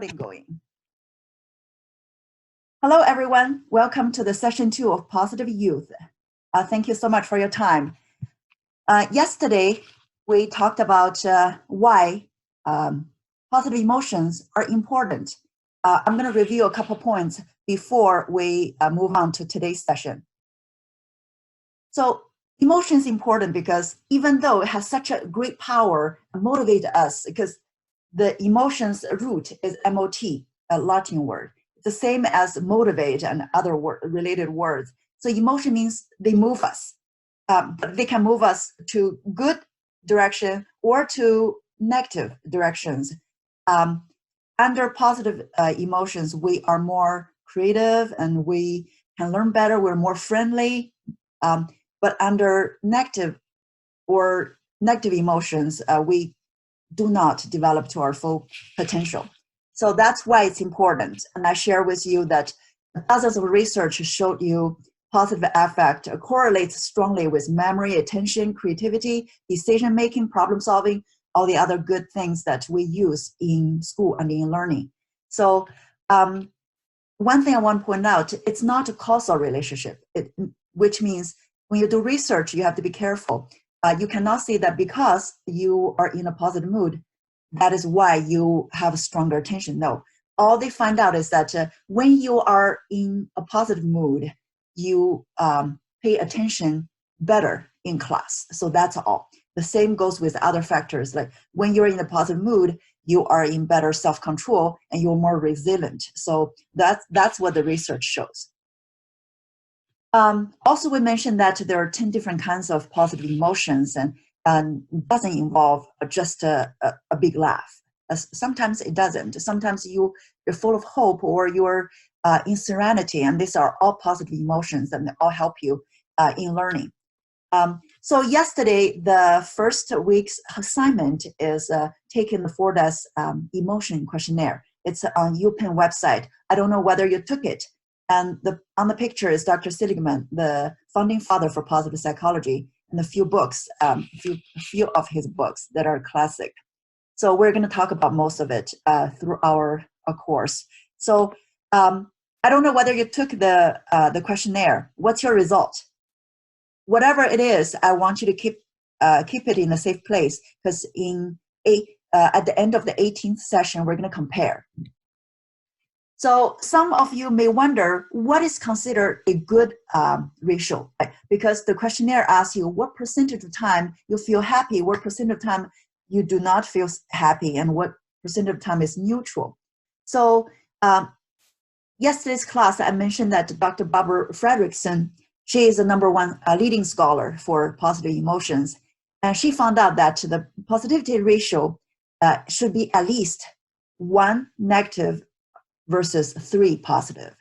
thing going. Hello, everyone. Welcome to the session 2 of Positive Youth. Thank you so much for your time. Yesterday, we talked about why positive emotions are important. I'm going to review a couple points before we move on to today's session. So emotion is important because even though it has such a great power to motivate us, because the emotions root is MOT, a Latin word. It's the same as motivate and other related words. So emotion means they move us. But they can move us to good direction or to negative directions. Under positive emotions, we are more creative and we can learn better. We're more friendly. But under negative emotions, we do not develop to our full potential. So that's why it's important. And I share with you that dozens of research showed you positive affect correlates strongly with memory, attention, creativity, decision-making, problem-solving, all the other good things that we use in school and in learning. So one thing I want to point out, it's not a causal relationship, which means when you do research, you have to be careful. You cannot say that because you are in a positive mood, that is why you have a stronger attention. No, all they find out is that when you are in a positive mood, you pay attention better in class. So that's all. The same goes with other factors. Like when you're in a positive mood, you are in better self-control and you're more resilient. So that's what the research shows. Also, we mentioned that there are 10 different kinds of positive emotions and doesn't involve just a big laugh. Sometimes it doesn't. Sometimes you're full of hope or you're in serenity, and these are all positive emotions and they all help you in learning. So yesterday, the first week's assignment is taking the Fordyce emotion questionnaire. It's on UPenn website. I don't know whether you took it. And on the picture is Dr. Seligman, the founding father for positive psychology, and a few books, a few of his books that are classic. So we're going to talk about most of it through our course. So I don't know whether you took the questionnaire. What's your result? Whatever it is, I want you to keep it in a safe place because at the end of the 18th session, we're going to compare. So some of you may wonder what is considered a good ratio, right? Because the questionnaire asks you what percentage of time you feel happy, what percent of time you do not feel happy, and what percent of time is neutral. So yesterday's class, I mentioned that Dr. Barbara Fredrickson, she is the #1 leading scholar for positive emotions. And she found out that the positivity ratio should be at least 1 negative versus 3 positive.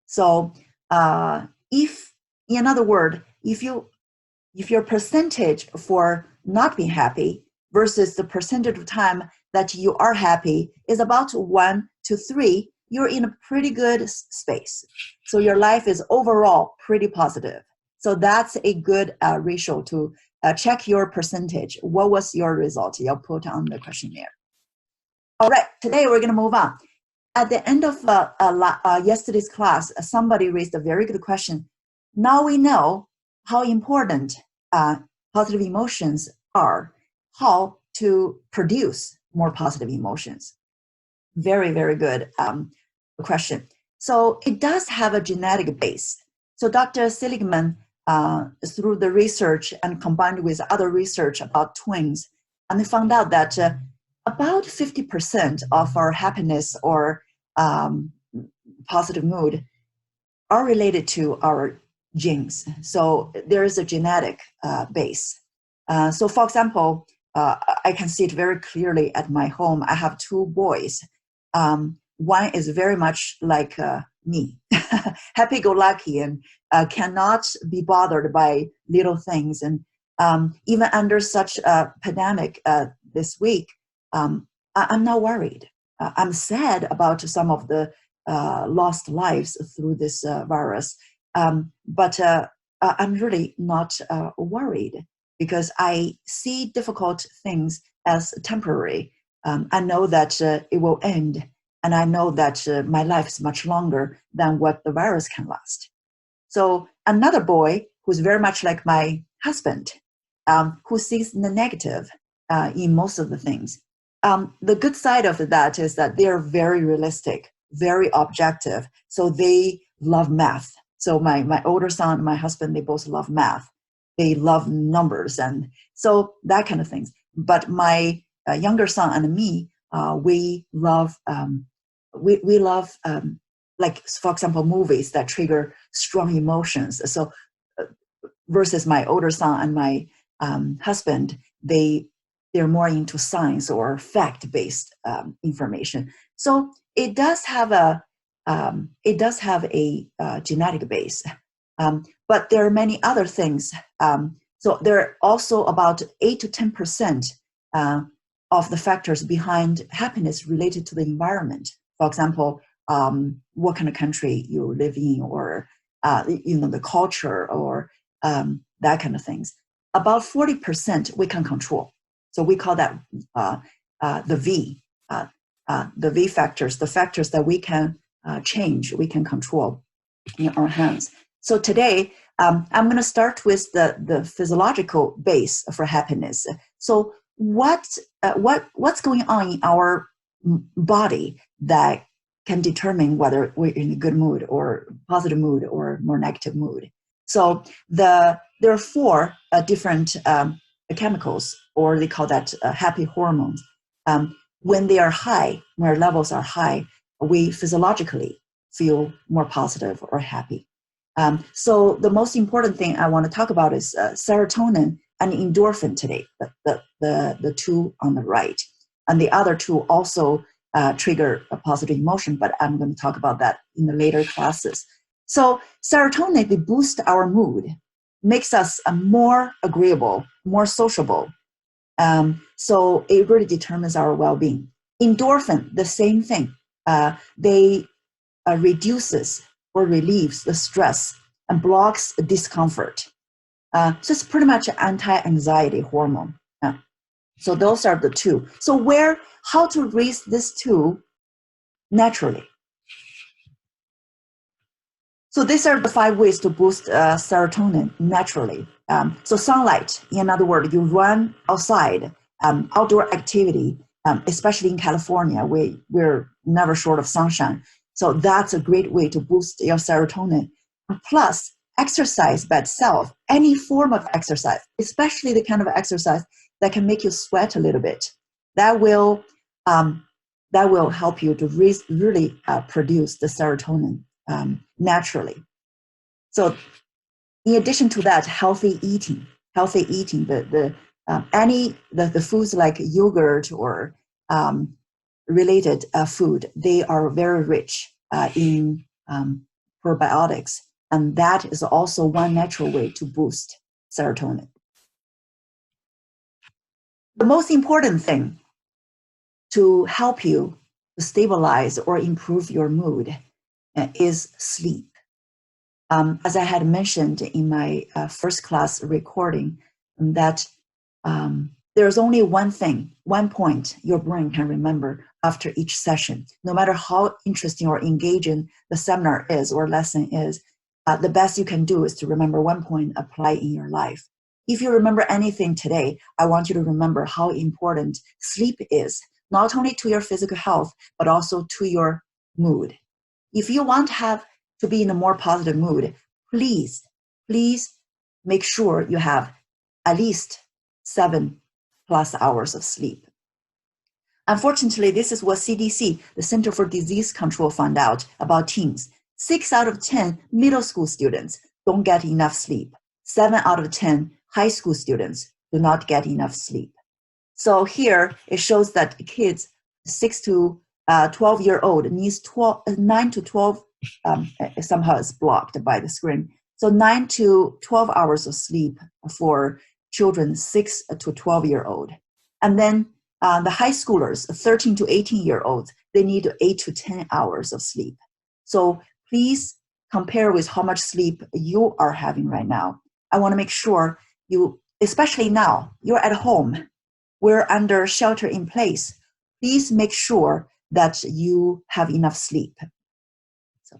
So in other words, if your percentage for not being happy versus the percentage of time that you are happy is about 1 to 3, you're in a pretty good space. So your life is overall pretty positive. So that's a good ratio to check your percentage. What was your result? You'll put on the questionnaire. All right, today we're going to move on. At the end of yesterday's class, somebody raised a very good question. Now we know how important positive emotions are, how to produce more positive emotions. Very, very good question. So it does have a genetic base. So Dr. Seligman, through the research and combined with other research about twins, and they found out that about 50% of our happiness or positive mood are related to our genes. So there is a genetic base. So for example, I can see it very clearly at my home. I have 2 boys. One is very much like me, happy-go-lucky and cannot be bothered by little things. And even under such a pandemic this week, I'm not worried. I'm sad about some of the lost lives through this virus, but I'm really not worried because I see difficult things as temporary. I know that it will end and I know that my life is much longer than what the virus can last. So another boy who's very much like my husband, who sees the negative in most of the things. The good side of that is that they're very realistic, very objective. So they love math. So my older son and my husband, they both love math. They love numbers, and so that kind of things. But my younger son and me, we love like, for example, movies that trigger strong emotions. So versus my older son and my husband, they're more into science or fact-based information. So it does have a genetic base, but there are many other things. So there are also about 8 to 10% of the factors behind happiness related to the environment. For example, what kind of country you live in, or the culture, or that kind of things. About 40% we can control. So we call that the V factors, the factors that we can change, we can control in our hands. So today, I'm going to start with the physiological base for happiness. So what's going on in our body that can determine whether we're in a good mood or positive mood or more negative mood? So there are 4 different chemicals, or they call that happy hormones. When they are high, when our levels are high, we physiologically feel more positive or happy. So the most important thing I want to talk about is serotonin and endorphin today, the 2 on the right. And the other 2 also trigger a positive emotion, but I'm going to talk about that in the later classes. So serotonin, they boost our mood, makes us more agreeable, more sociable. So it really determines our well-being. Endorphin, the same thing. They reduces or relieves the stress and blocks the discomfort. So it's pretty much an anti-anxiety hormone. So those are the 2. So how to raise these 2 naturally? So these are the 5 ways to boost serotonin naturally. So sunlight, in other words, you run outside, outdoor activity, especially in California, we're never short of sunshine. So that's a great way to boost your serotonin. Plus, exercise by itself, any form of exercise, especially the kind of exercise that can make you sweat a little bit, that will help you to really produce the serotonin naturally. So in addition to that, healthy eating, the foods like yogurt or related food, they are very rich in probiotics, and that is also one natural way to boost serotonin. The most important thing to help you to stabilize or improve your mood is sleep. As I had mentioned in my first class recording, that there's only one point your brain can remember after each session. No matter how interesting or engaging the seminar is or lesson is, the best you can do is to remember one point, apply in your life. If you remember anything today, I want you to remember how important sleep is, not only to your physical health, but also to your mood. If you want to be in a more positive mood, please make sure you have at least 7+ hours of sleep. Unfortunately, this is what CDC, the Center for Disease Control, found out about teens. 6 out of 10 middle school students don't get enough sleep. 7 out of 10 high school students do not get enough sleep. So here it shows that kids 6 to 12-year-old needs 9 to 12, somehow it's blocked by the screen. So 9 to 12 hours of sleep for children 6 to 12-year-old. And then the high schoolers, 13 to 18-year-olds, they need 8 to 10 hours of sleep. So please compare with how much sleep you are having right now. I want to make sure you, especially now, you're at home, we're under shelter in place. Please make sure that you have enough sleep. So,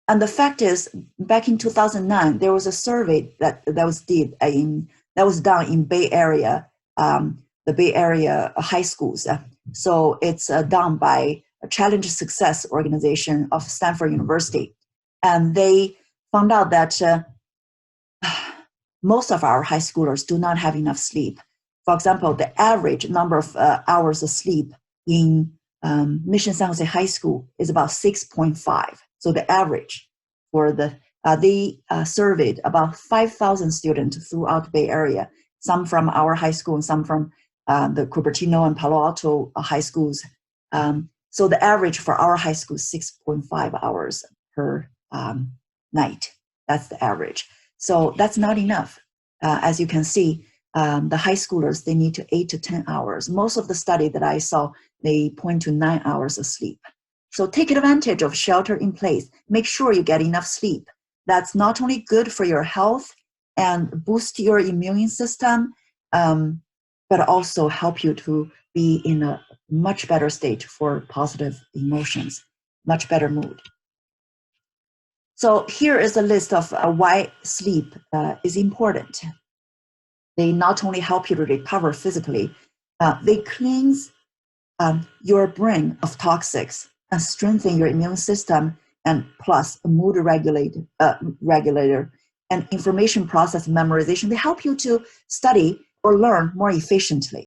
and the fact is, back in 2009, there was a survey that was done in Bay Area, the Bay Area high schools. So it's done by a Challenge Success organization of Stanford University, and they found out that most of our high schoolers do not have enough sleep. For example, the average number of hours of sleep in Mission San Jose High School is about 6.5. So the average for they surveyed about 5,000 students throughout the Bay Area, some from our high school and some from the Cupertino and Palo Alto high schools. So the average for our high school is 6.5 hours per night. That's the average. So that's not enough. As you can see, the high schoolers, they need to 8 to 10 hours. Most of the study that I saw, they point to 9 hours of sleep. So take advantage of shelter in place. Make sure you get enough sleep. That's not only good for your health and boost your immune system, but also help you to be in a much better state for positive emotions, much better mood. So here is a list of why sleep is important. They not only help you to recover physically, they cleanse your brain of toxics and strengthen your immune system, and plus a mood regulator and information process memorization. They help you to study or learn more efficiently.